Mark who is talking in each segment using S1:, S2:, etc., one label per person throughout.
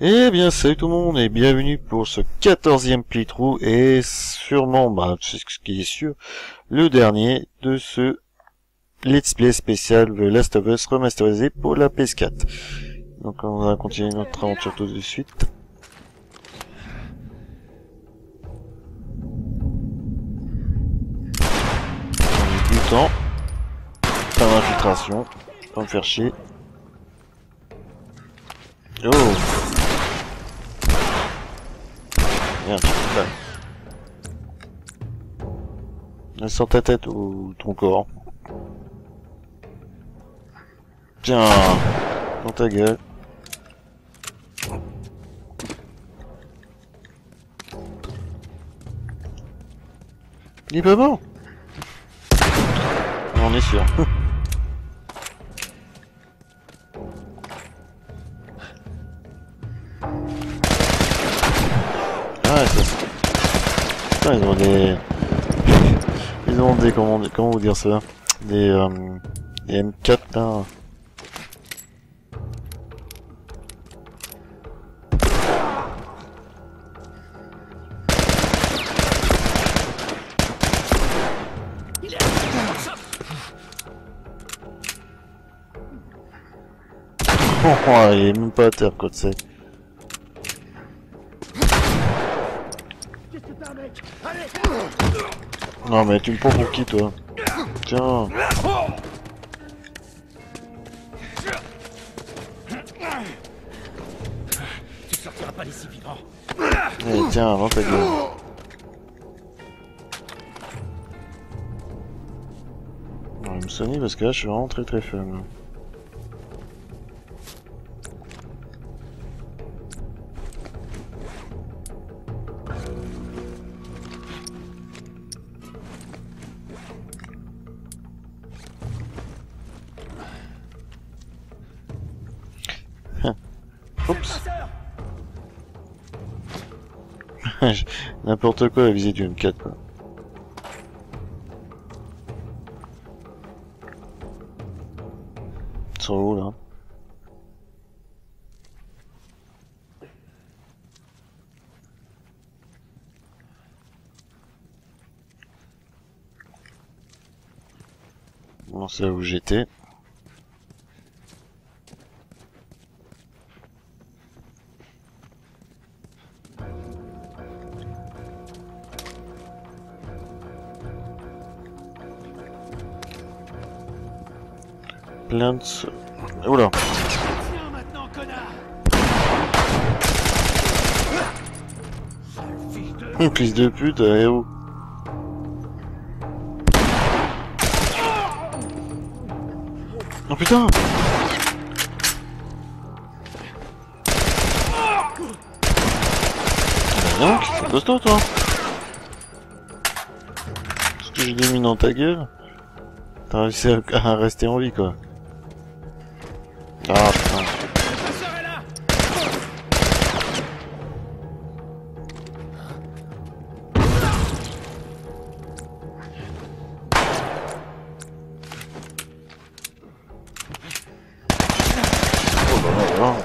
S1: Eh bien, salut tout le monde et bienvenue pour ce 14e playthrough et sûrement, c'est ce qui est sûr, le dernier de ce Let's Play spécial The Last of Us remasterisé pour la PS4. Donc on va continuer notre aventure tout de suite. On est du temps, pas d'infiltration, pas me faire chier. Oh! Merde, là. Elle sort ta tête ou ton corps. Tiens, dans ta gueule. Il est pas mort. On est sûr. Ah, ça. Putain, ils ont des... Ils ont des... Comment vous dire ça? Des M4 là. Oh, il est même pas à terre, quoi, tu sais. Non, mais tu me prends pour qui, toi? Tiens.
S2: Tu sortiras pas d'ici vivant.
S1: Eh, tiens, dans ta gueule. Non, il me sonne parce que là, je suis vraiment très très faible. Oups. N'importe quoi la visée du M4 quoi. Ils sont où là? Bon, c'est là où j'étais. Plein de... Oula.
S2: Tiens maintenant, connard.
S1: Une fils de pute, eh oh. Oh putain. Bah donc, c'est costaud toi. Est-ce que j'ai des mines dans ta gueule? T'as réussi à rester en vie quoi. Ah putain. Oh là là.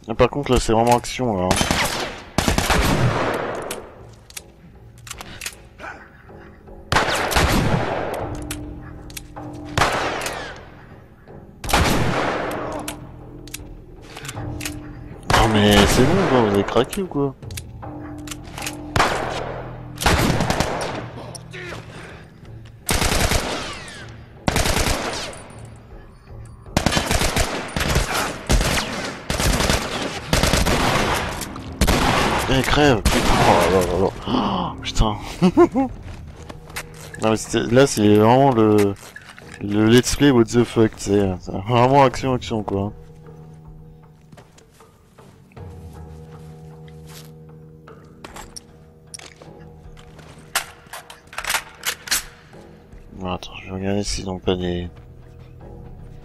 S1: Ah, par contre là c'est vraiment action là. Non mais c'est bon quoi, vous avez craqué ou quoi? Eh crève! Oh là là là. Oh, putain! Non mais là c'est vraiment le let's play what the fuck, tu sais. C'est vraiment action quoi. Bon, attends, je vais regarder s'ils n'ont pas des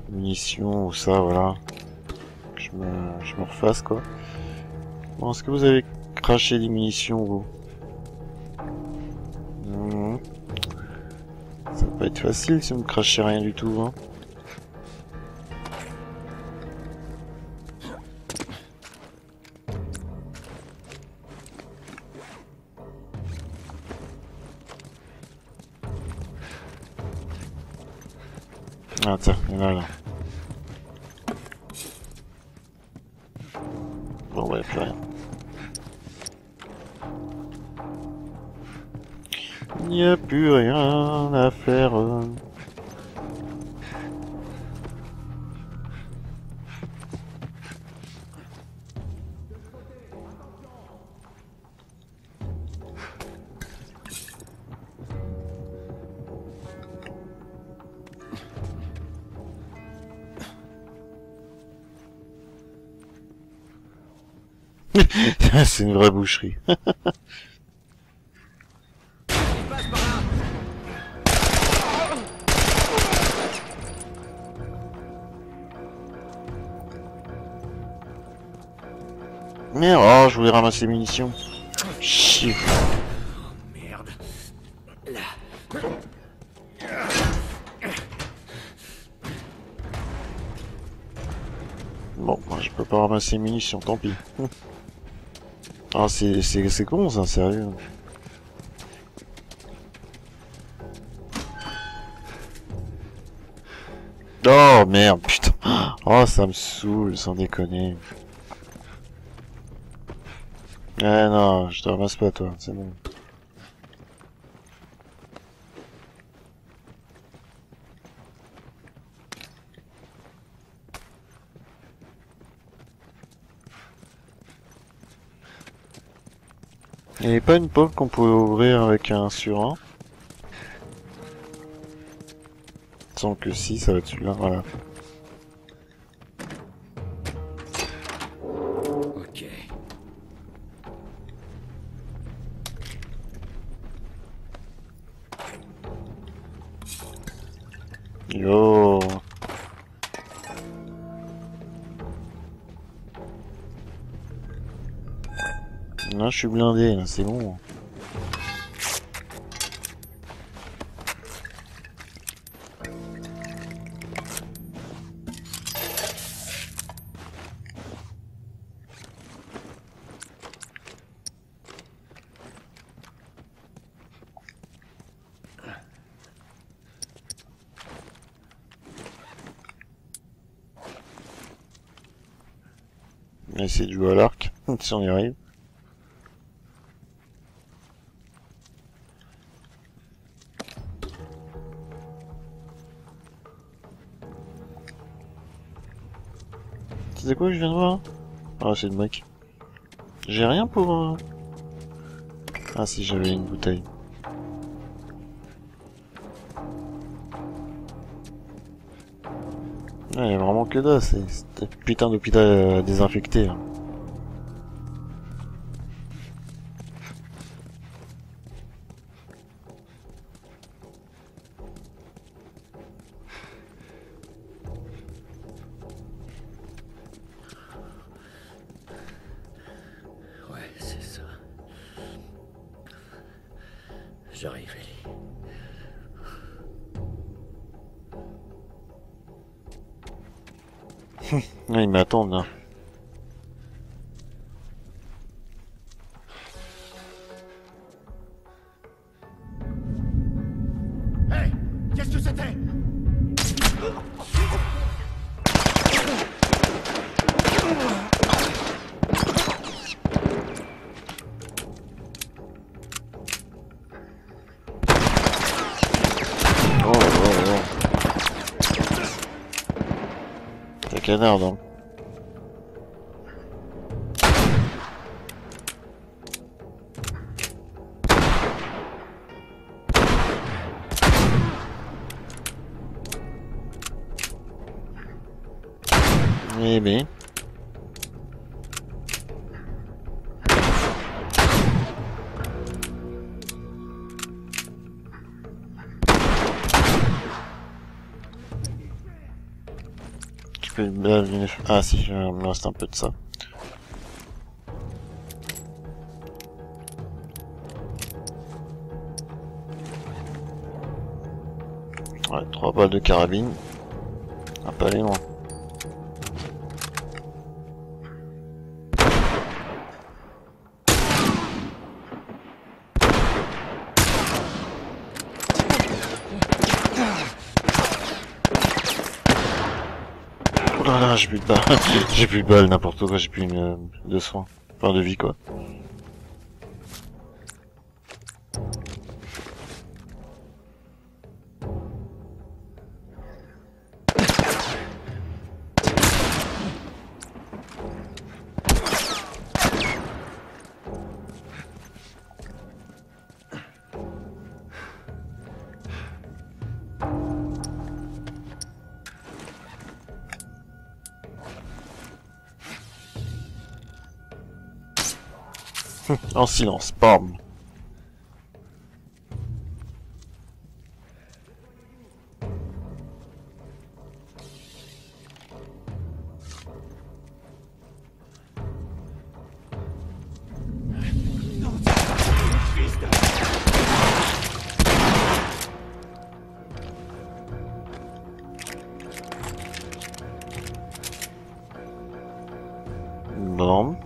S1: munitions ou ça, voilà. Que je me refasse quoi. Bon, est-ce que vous avez craché des munitions vous? Ça va pas être facile si vous me crachez rien du tout, hein. Ah tiens, il y en a là. Bon ouais, plus rien. Il n'y a plus rien à faire. C'est une vraie boucherie. Merde, oh, je voulais ramasser les munitions. Chier.
S2: Merde.
S1: Bon, moi, je peux pas ramasser les munitions, tant pis. Ah, c'est con ça, sérieux. Oh merde, putain. Oh, ça me saoule, sans déconner. Eh non, je te ramasse pas toi, c'est bon. Il n'y avait pas une porte qu'on pouvait ouvrir avec un sur un? Sans que si, ça va être celui-là, voilà.
S2: Ok.
S1: Yo. Non, je suis blindé, là, c'est bon. On va essayer de jouer à l'arc, si on y arrive. C'est quoi que je viens de voir? Ah, c'est le mec. J'ai rien pour... Ah si, j'avais une bouteille. Il y a vraiment que dalle, c'est putain d'hôpital désinfecté. Hein.
S2: Ouais, c'est ça. J'arrive, Ellie.
S1: Ah, ils m'attendent là.
S2: Hey! Qu'est-ce que c'était?
S1: Oh, oh, oh. T'es canard, donc. Eh ben. Tu peux... Ah si, il me reste un peu de ça. Ouais, 3 balles de carabine. On va pas aller loin. j'ai plus de balles. J'ai plus de balles, n'importe quoi, j'ai plus une de soins. Enfin, de vie, quoi. En silence, bam. Bam.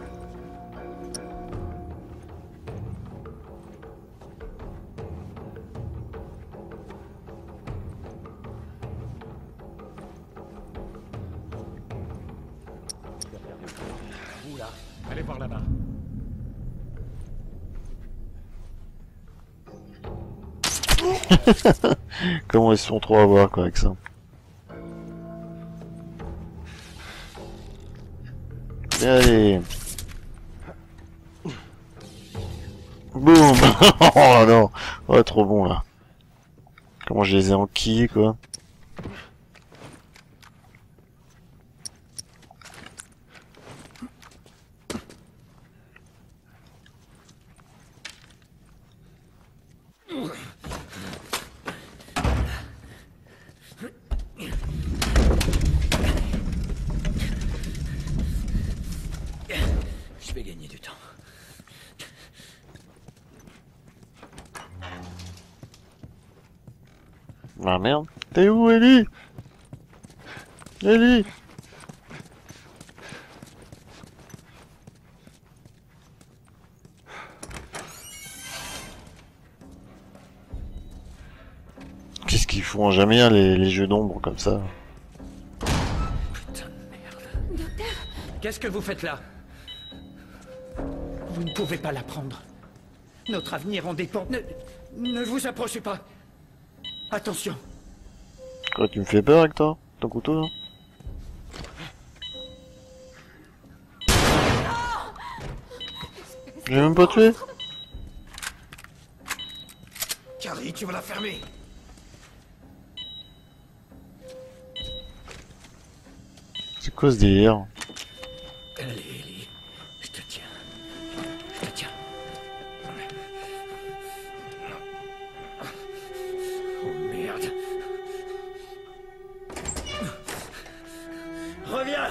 S3: Vous là, allez voir là-bas.
S1: Comment ils se font trop avoir, quoi, avec ça. Allez. Boum. Oh non. Ouais, trop bon, là. Comment je les ai enquillés, quoi.
S2: Je vais gagner du temps.
S1: Ah merde. T'es où, Ellie? Ellie? Qu'est-ce qu'ils font jamais, hein, les jeux d'ombre comme ça?
S2: Putain de merde.
S3: Qu'est-ce que vous faites là? Vous ne pouvez pas la prendre. Notre avenir en dépend. Ne vous approchez pas. Attention.
S1: Quoi, tu me fais peur avec toi? Ton couteau, là? J'ai même pas tué?
S2: Carrie, tu vas la fermer.
S1: C'est quoi ce délire?
S2: Allez, Ellie. Je te tiens. Je te tiens. Oh merde. Reviens.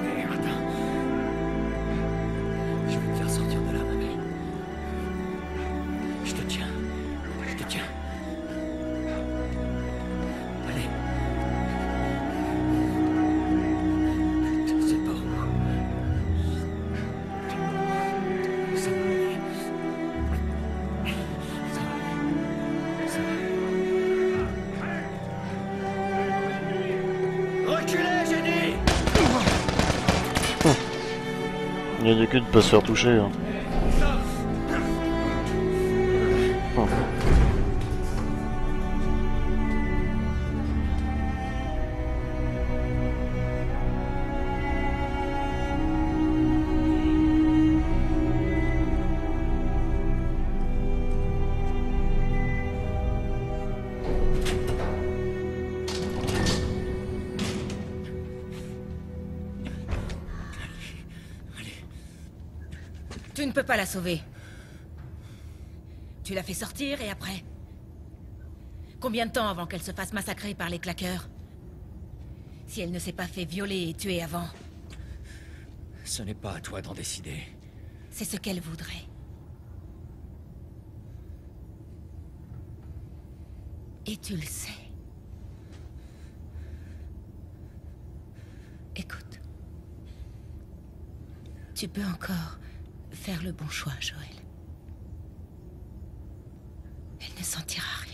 S2: Merde. Je vais te faire sortir de là, ma belle. Je te tiens. Je te tiens. Allez. C'est pas où. Ça va aller. Ça va aller. Ça va aller. Reculez, j'ai dit!
S1: Il y a du cul de pas se faire toucher, hein. Oh.
S4: Tu ne peux pas la sauver. Tu l'as fait sortir et après? Combien de temps avant qu'elle se fasse massacrer par les claqueurs? Si elle ne s'est pas fait violer et tuer avant,
S2: Ce n'est pas à toi d'en décider.
S4: c'est ce qu'elle voudrait. Et tu le sais. Écoute. Tu peux encore faire le bon choix, Joël. Elle ne ne sentira rien.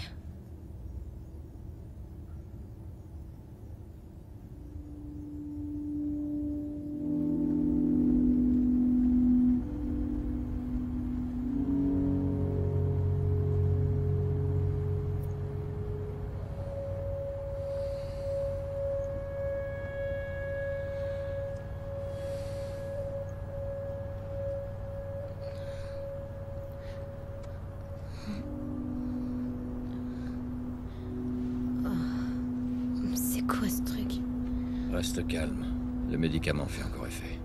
S4: C'est quoi ce truc?
S2: Reste calme. Le médicament fait encore effet.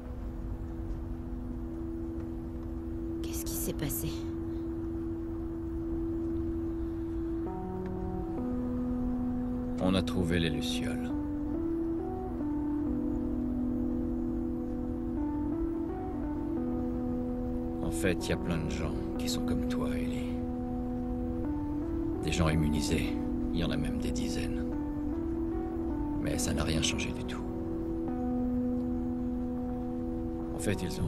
S4: Qu'est-ce qui s'est passé?
S2: On a trouvé les lucioles. En fait, il y a plein de gens qui sont comme toi, Ellie. Des gens immunisés. Il y en a même des dizaines. Mais ça n'a rien changé du tout. En fait, ils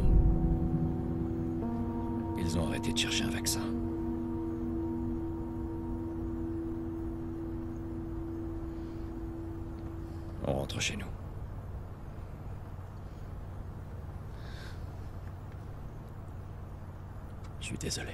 S2: ont arrêté de chercher un vaccin. On rentre chez nous. Je suis désolé.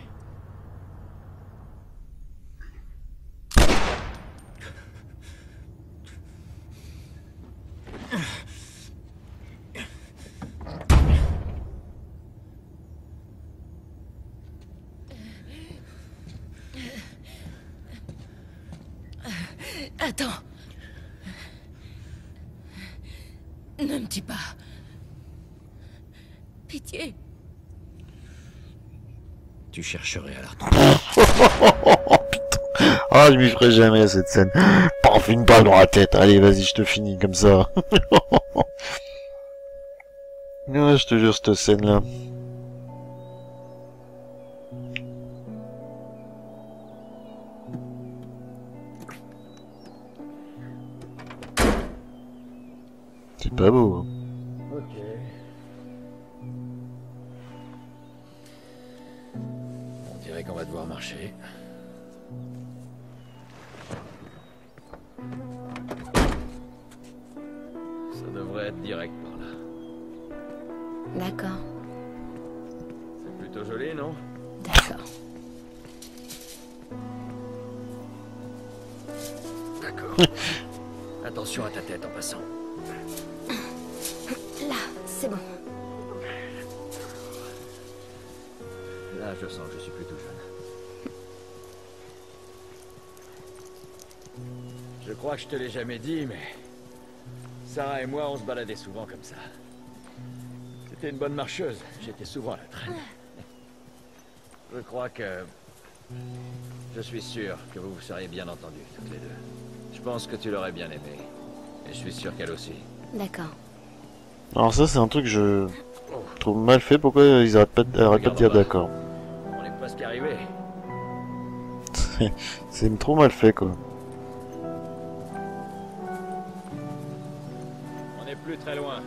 S4: Attends. Ne me dis pas. Pitié.
S2: Tu chercherais à la retrouver.
S1: Ah, je m'y ferai jamais cette scène. Paf, une balle dans la tête. Allez, vas-y, je te finis comme ça. Ouais, je te jure, cette scène-là. C'est pas beau. Hein.
S2: Ok. On dirait qu'on va devoir marcher. Ça devrait être direct par là.
S4: D'accord.
S2: C'est plutôt joli, non?
S4: D'accord.
S2: D'accord. Attention à ta tête en passant.
S4: Là, c'est bon.
S2: Là, je sens que je suis plutôt jeune. Je crois que je te l'ai jamais dit, mais... Sarah et moi, on se baladait souvent comme ça. C'était une bonne marcheuse. J'étais souvent à la traîne. Je crois que... Je suis sûr que vous vous seriez bien entendus, toutes les deux. Je pense que tu l'aurais bien aimé. Et je suis sûr qu'elle aussi.
S4: D'accord.
S1: Alors ça, c'est un truc que je trouve mal fait. Pourquoi ils arrêtent pas de dire d'accord?
S2: On est presque arrivé.
S1: C'est trop mal fait, quoi.
S2: On n'est plus très loin.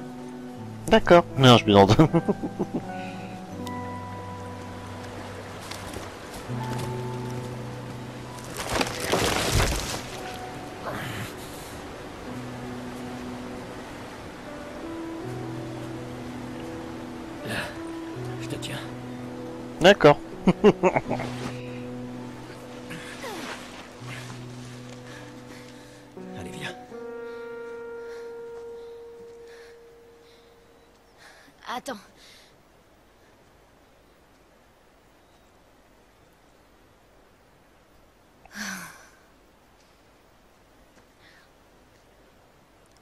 S1: D'accord. Non, je plaisante.
S2: Là, je te tiens.
S1: D'accord.
S2: Allez, viens.
S4: Attends.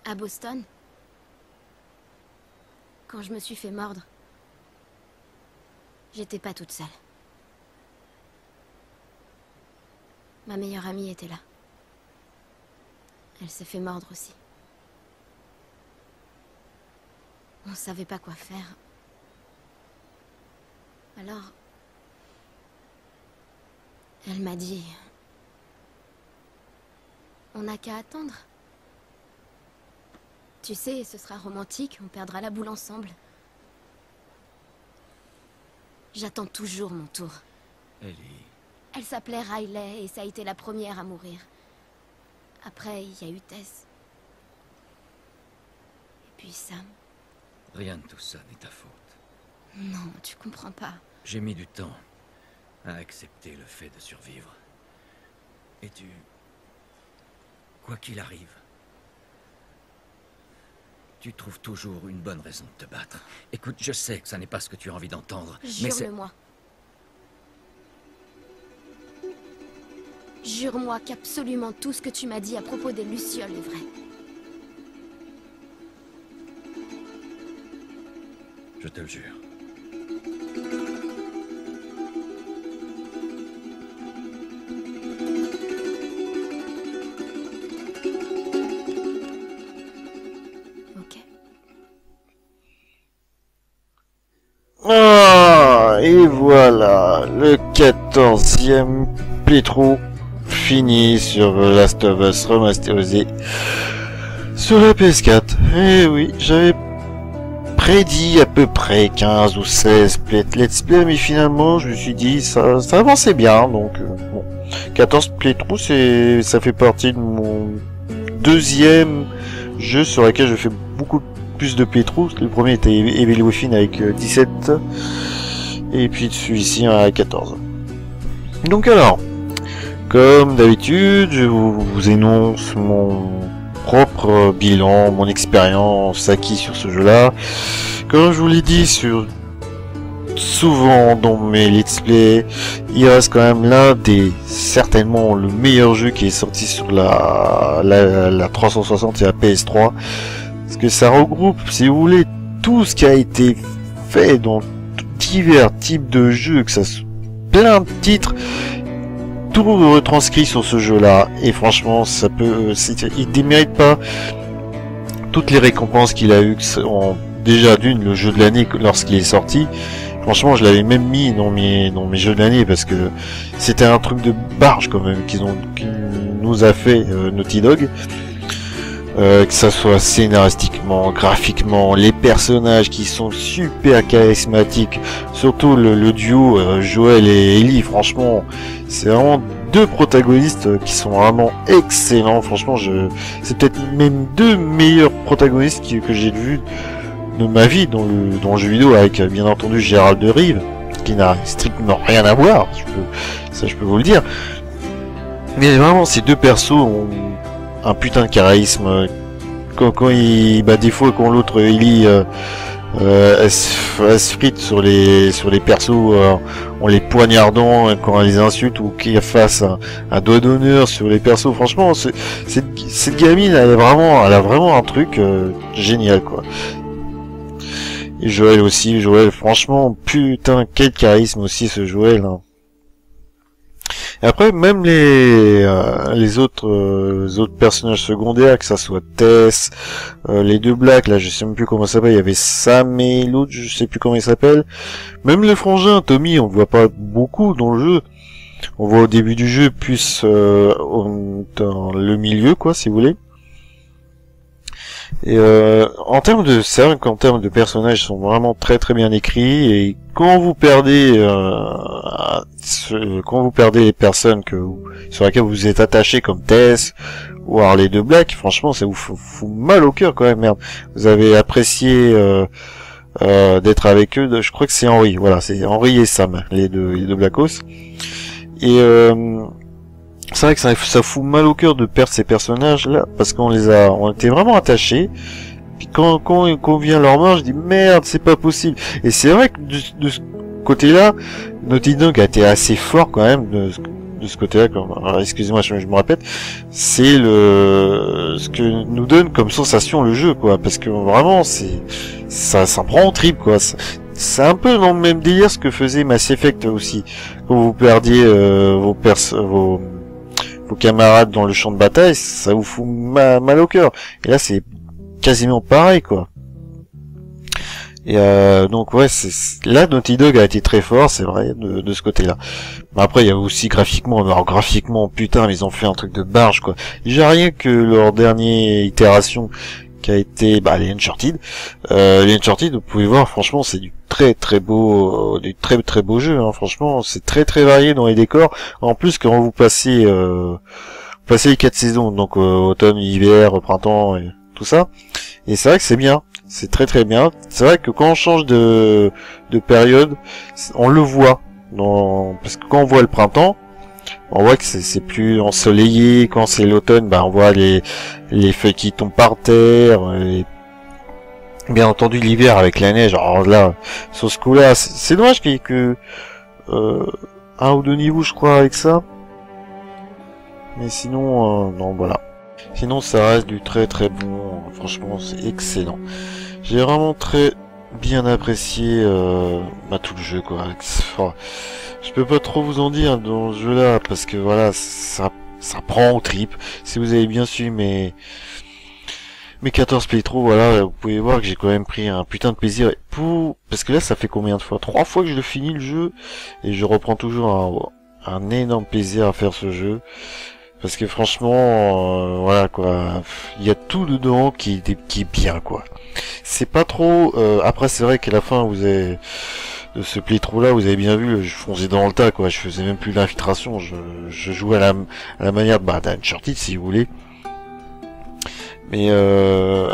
S4: À Boston, quand je me suis fait mordre, j'étais pas toute seule. Ma meilleure amie était là. Elle s'est fait mordre aussi. On savait pas quoi faire. Alors, elle m'a dit... On n'a qu'à attendre. Tu sais, ce sera romantique, on perdra la boule ensemble. J'attends toujours mon tour.
S2: Ellie,
S5: Elle s'appelait Riley et ça a été la première à mourir. Après, il y a eu Tess. Et puis Sam.
S2: Rien de tout ça n'est ta faute.
S5: Non, tu comprends pas.
S2: J'ai mis du temps à accepter le fait de survivre. Et tu... Quoi qu'il arrive, tu trouves toujours une bonne raison de te battre. Écoute, je sais que ça n'est pas ce que tu as envie d'entendre, mais c'est...
S5: Jure-le-moi. Jure-moi qu'absolument tout ce que tu m'as dit à propos des Lucioles est vrai.
S2: Je te le jure.
S5: Ok.
S1: Ah, et voilà, le 14e playthrough fini sur The Last of Us remasterisé sur la PS4. Et oui, j'avais prédit à peu près 15 ou 16 let's play, mais finalement je me suis dit ça avançait bien, donc bon. 14 playthrough, ça fait partie de mon deuxième jeu sur lequel je fais beaucoup plus de playthrough. Le premier était Evil Within avec 17 et puis celui-ci à 14. Donc alors, comme d'habitude, je vous énonce mon propre bilan, mon expérience acquise sur ce jeu-là. Comme je vous l'ai dit souvent dans mes let's play, il reste quand même l'un des certainement le meilleur jeu qui est sorti sur la 360 et la PS3, parce que ça regroupe, si vous voulez, tout ce qui a été fait dans divers types de jeux, que ça soit plein de titres, tout retranscrit sur ce jeu-là, et franchement, ça peut, il démérite pas toutes les récompenses qu'il a eu, déjà d'une, le jeu de l'année lorsqu'il est sorti. Franchement, je l'avais même mis dans mes jeux de l'année parce que c'était un truc de barge quand même qu'il nous a fait Naughty Dog. Que ça soit scénaristiquement, graphiquement, les personnages qui sont super charismatiques, surtout le duo Joel et Ellie, franchement, c'est vraiment deux protagonistes qui sont vraiment excellents. Franchement, c'est peut-être même deux meilleurs protagonistes que j'ai vus de ma vie dans le jeu vidéo, avec bien entendu Gérald de Rive, qui n'a strictement rien à voir, je peux vous le dire. Mais vraiment, ces deux persos ont un putain de charisme. Quand des fois quand l'autre Ellie elle se frite sur les persos en les poignardant quand elle les insulte, ou qu'il fasse un doigt d'honneur sur les persos, franchement cette gamine elle a vraiment un truc génial quoi. Et Joël aussi, franchement putain quel charisme aussi ce Joël hein. Et après, même les autres personnages secondaires, que ça soit Tess, les deux Blacks, là, je sais même plus comment ça s'appelle, il y avait Sam et l'autre, je sais plus comment il s'appelle. Même le frangin, Tommy, on le voit pas beaucoup dans le jeu. On voit au début du jeu, plus dans le milieu, quoi, si vous voulez. Et en termes de scènes, en termes de personnages, ils sont vraiment très très bien écrits, et quand vous perdez les personnes sur lesquelles vous êtes attaché, comme Tess ou Harley de Black, franchement ça vous fout mal au cœur quand même, merde. Vous avez apprécié d'être avec eux, je crois que c'est Henry, voilà, c'est Henry et Sam, les deux Blackos. Et c'est vrai que ça fout mal au cœur de perdre ces personnages là, parce on était vraiment attachés. Puis quand vient leur mort, je dis merde, c'est pas possible. Et c'est vrai que de ce côté-là, Naughty Dog a été assez fort quand même de ce côté-là. Alors, excusez-moi, je me répète, c'est ce que nous donne comme sensation le jeu, quoi, parce que vraiment ça prend en trip, quoi. C'est un peu dans le même délire ce que faisait Mass Effect aussi, quand vous perdiez vos camarades dans le champ de bataille, ça vous fout mal au cœur. Et là, c'est quasiment pareil, quoi. Et donc ouais, là Naughty Dog a été très fort, c'est vrai, de ce côté-là. Mais après, il y a aussi graphiquement, alors graphiquement, putain, ils ont fait un truc de barge, quoi. Déjà rien que leur dernière itération, qui a été les Uncharted. Les Uncharted, vous pouvez voir, franchement, c'est du très beau jeu, hein. Franchement, c'est très varié dans les décors. En plus, quand vous passez les 4 saisons, donc automne, hiver, printemps et tout ça, et c'est vrai que c'est bien, c'est très bien. C'est vrai que quand on change de période, on le voit, parce que quand on voit le printemps, on voit que c'est plus ensoleillé. Quand c'est l'automne, on voit les feuilles qui tombent par terre, et bien entendu l'hiver avec la neige. Alors là, sur ce coup-là, c'est dommage qu'il y ait que 1 ou 2 niveaux, je crois, avec ça. Mais sinon, non, voilà. Sinon, ça reste du très bon. Franchement, c'est excellent. J'ai vraiment très bien apprécié tout le jeu, quoi. Enfin, je peux pas trop vous en dire dans ce jeu-là, parce que voilà, ça prend aux tripes. Si vous avez bien suivi mes 14 playthroughs, voilà, vous pouvez voir que j'ai quand même pris un putain de plaisir. Parce que là, ça fait combien de fois? 3 fois que je le finis le jeu, et je reprends toujours un énorme plaisir à faire ce jeu. Parce que franchement, voilà quoi, il y a tout dedans qui est bien, quoi. C'est pas trop. Après, c'est vrai qu'à la fin, vous avez de ce playthrough là, vous avez bien vu, je fonçais dans le tas, quoi. Je faisais même plus l'infiltration, je jouais à la manière d'Uncharted, si vous voulez. Mais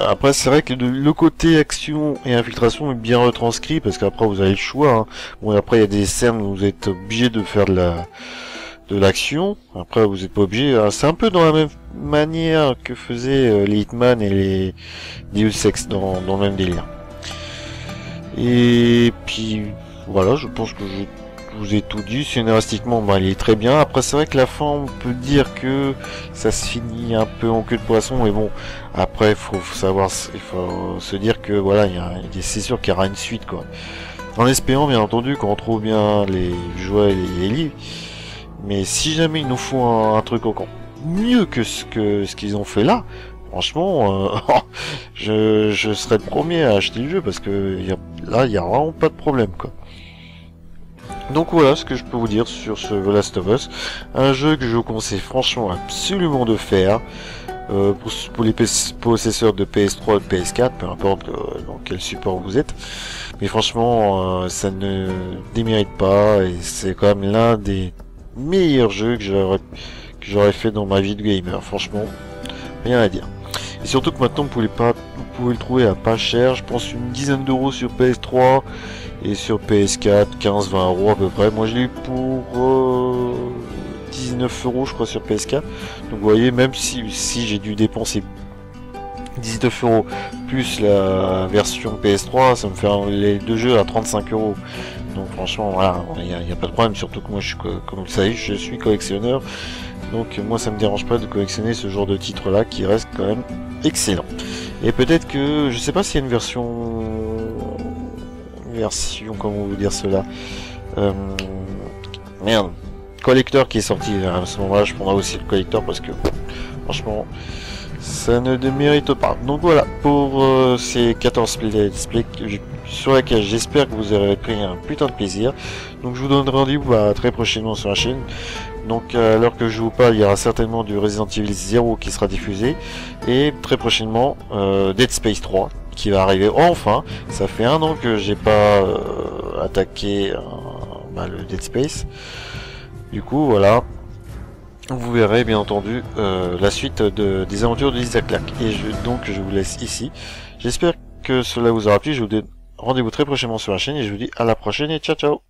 S1: après, c'est vrai que le côté action et infiltration est bien retranscrit, parce qu'après vous avez le choix, hein. Bon, après il y a des scènes où vous êtes obligé de faire de l'action. Après vous êtes pas obligé. C'est un peu dans la même manière que faisaient les Hitman et les Deus Ex dans le même délire. Et puis voilà, je pense que je vous ai tout dit. Scénaristiquement, il est très bien. Après, c'est vrai que la fin, on peut dire que ça se finit un peu en queue de poisson, mais bon, après, il faut se dire que voilà, c'est sûr qu'il y aura une suite, quoi. En espérant, bien entendu, qu'on trouve bien les jouets et les livres. Mais si jamais ils nous font un truc encore mieux que ce qu'ils ont fait là, franchement, je serais le premier à acheter le jeu, parce que là, il y a vraiment pas de problème, quoi. Donc voilà ce que je peux vous dire sur ce The Last of Us. Un jeu que je vous conseille franchement absolument de faire. Pour les possesseurs de PS3 et de PS4, peu importe dans quel support vous êtes. Mais franchement, ça ne démérite pas, et c'est quand même l'un des meilleurs jeux que j'aurais fait dans ma vie de gamer. Franchement, rien à dire. Et surtout que maintenant vous pouvez le trouver à pas cher. Je pense une dizaine d'euros sur PS3 et sur PS4 15-20 euros à peu près. Moi je l'ai eu pour 19 euros je crois sur PS4. Donc vous voyez, même si j'ai dû dépenser 19 euros plus la version PS3, ça me fait les deux jeux à 35 euros. Donc franchement voilà, il n'y a pas de problème. Surtout que moi comme vous le savez, je suis collectionneur. Donc moi ça me dérange pas de collectionner ce genre de titre là qui reste quand même excellent. Et peut-être que je sais pas s'il y a une version comment vous dire cela, collector qui est sorti à ce moment là. Je prendrai aussi le collector parce que franchement ça ne démérite pas. Donc voilà pour ces 14 let's play sur lesquels j'espère que vous aurez pris un putain de plaisir. Donc je vous donne rendez-vous très prochainement sur la chaîne. Donc à l'heure que je vous parle, il y aura certainement du Resident Evil 0 qui sera diffusé, et très prochainement Dead Space 3 qui va arriver enfin. Ça fait 1 an que j'ai pas attaqué le Dead Space. Du coup voilà, vous verrez bien entendu la suite des aventures de Lisa Clark. Et donc je vous laisse ici. J'espère que cela vous aura plu. Je vous donne rendez-vous très prochainement sur la chaîne, et je vous dis à la prochaine et ciao ciao.